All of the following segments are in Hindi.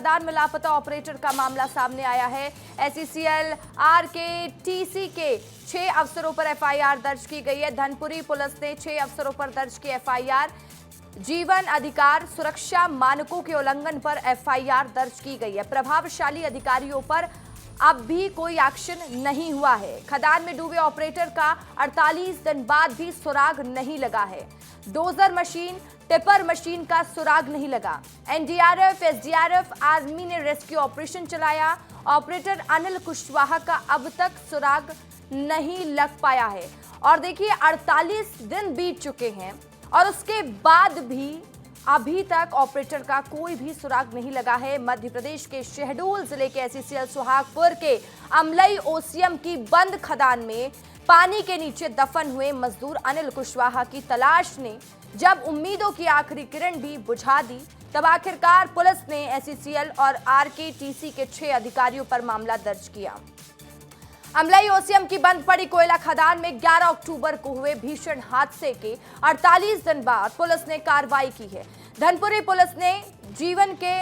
खदान में लापता ऑपरेटर का मामला सामने आया है। एसईसीएल आरकेटीसी के 6 अफसरों पर एफआईआर दर्ज की गई है। धनपुरी पुलिस ने 6 अफसरों पर दर्ज की एफआईआर। जीवन अधिकार सुरक्षा मानकों के उल्लंघन पर एफआईआर दर्ज की गई है। प्रभावशाली अधिकारियों पर अब भी कोई एक्शन नहीं हुआ है। खदान में डूबे ऑपरेटर का 48 दिन बाद भी सुराग नहीं लगा है। डोजर मशीन, टिपर मशीन का सुराग नहीं लगा। एनडीआरएफ, एसडीआरएफ, आर्मी ने रेस्क्यू ऑपरेशन चलाया। ऑपरेटर अनिल कुशवाहा का अब तक सुराग नहीं लग पाया है। और देखिए 48 दिन बीत चुके हैं और उसके बाद भी अभी तक ऑपरेटर का कोई भी सुराग नहीं लगा है। मध्य प्रदेश के शहडोल जिले के एसईसीएल सुहागपुर के अमलई ओसीएम की बंद खदान में पानी के नीचे दफन हुए मजदूर अनिल कुशवाहा की तलाश ने जब उम्मीदों की आखिरी किरण भी बुझा दी, तब आखिरकार पुलिस ने एसईसीएल और आरकेटीसी के 6 अधिकारियों पर मामला दर्ज किया। अमलई ओसीएम की बंद पड़ी कोयला खदान में 11 अक्टूबर को हुए भीषण हादसे के 48 दिन बाद पुलिस ने कार्रवाई की है। धनपुरी पुलिस ने जीवन के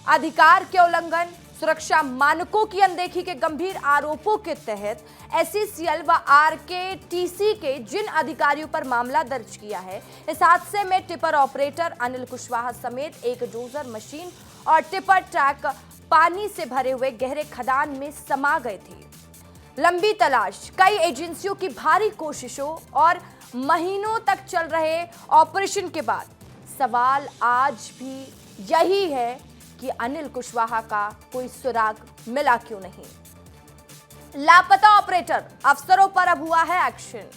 अधिकार के उल्लंघन, सुरक्षा मानकों की अनदेखी के गंभीर आरोपों के तहत एसईसीएल व आरकेटीसी के जिन अधिकारियों पर मामला दर्ज किया है, इस हादसे में टिपर ऑपरेटर अनिल कुशवाहा समेत एक डोजर मशीन और टिपर ट्रक पानी से भरे हुए गहरे खदान में समा गए थे। लंबी तलाश, कई एजेंसियों की भारी कोशिशों और महीनों तक चल रहे ऑपरेशन के बाद सवाल आज भी यही है कि अनिल कुशवाहा का कोई सुराग मिला क्यों नहीं। लापता ऑपरेटर अफसरों पर अब हुआ है एक्शन।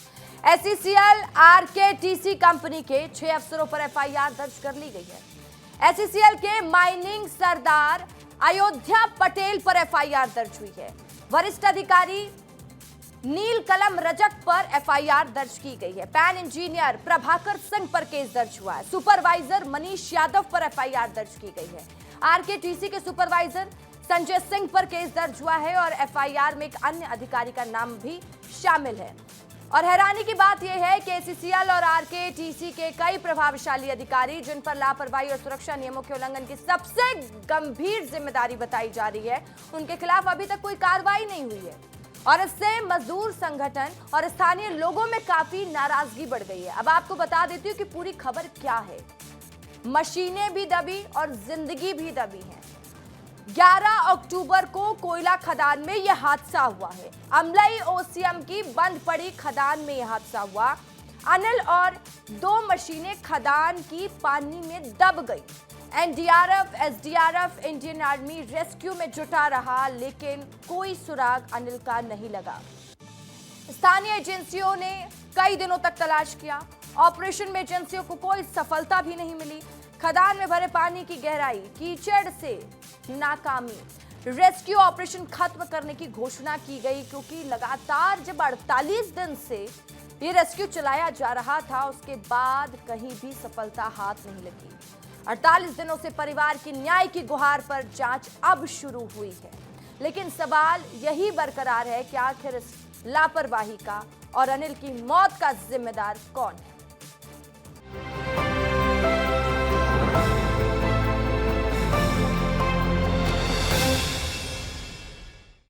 एसईसीएल आरकेटीसी कंपनी के 6 अफसरों पर एफआईआर दर्ज कर ली गई है। एसईसीएल के माइनिंग सरदार अयोध्या पटेल पर एफआईआर दर्ज हुई है। वरिष्ठ अधिकारी नील कलम रजक पर एफआईआर दर्ज की गई है। पैन इंजीनियर प्रभाकर सिंह पर केस दर्ज हुआ है। सुपरवाइजर मनीष यादव पर एफआईआर दर्ज की गई है। आरकेटीसी के सुपरवाइजर संजय सिंह पर केस दर्ज हुआ है और एफआईआर में एक अन्य अधिकारी का नाम भी शामिल है। और हैरानी की बात यह है कि एसईसीएल और आरकेटीसी के कई प्रभावशाली अधिकारी जिन पर लापरवाही और सुरक्षा नियमों के उल्लंघन की सबसे गंभीर जिम्मेदारी बताई जा रही है, उनके खिलाफ अभी तक कोई कार्रवाई नहीं हुई है। और इससे मजदूर संगठन और स्थानीय लोगों में काफी नाराजगी बढ़ गई है। अब आपको बता देती हूँ कि पूरी खबर क्या है। मशीनें भी दबी और जिंदगी भी दबी है। 11 अक्टूबर को कोयला खदान में यह हादसा हुआ है। अमलई ओसीएम की बंद पड़ी खदान में यह हादसा हुआ। अनिल और 2 मशीनें खदान की पानी में दब गई। NDRF, SDRF, Indian army rescue में जुटा रहा, लेकिन कोई सुराग अनिल का नहीं लगा। स्थानीय एजेंसियों ने कई दिनों तक तलाश किया। ऑपरेशन में एजेंसियों को कोई सफलता भी नहीं मिली। खदान में भरे पानी की गहराई, कीचड़ से नाकामी। रेस्क्यू ऑपरेशन खत्म करने की घोषणा की गई, क्योंकि लगातार जब 48 दिन से ये रेस्क्यू चलाया जा रहा था, उसके बाद कहीं भी सफलता हाथ नहीं लगी। 48 दिनों से परिवार की न्याय की गुहार पर जांच अब शुरू हुई है, लेकिन सवाल यही बरकरार है कि आखिर इस लापरवाही का और अनिल की मौत का जिम्मेदार कौन है।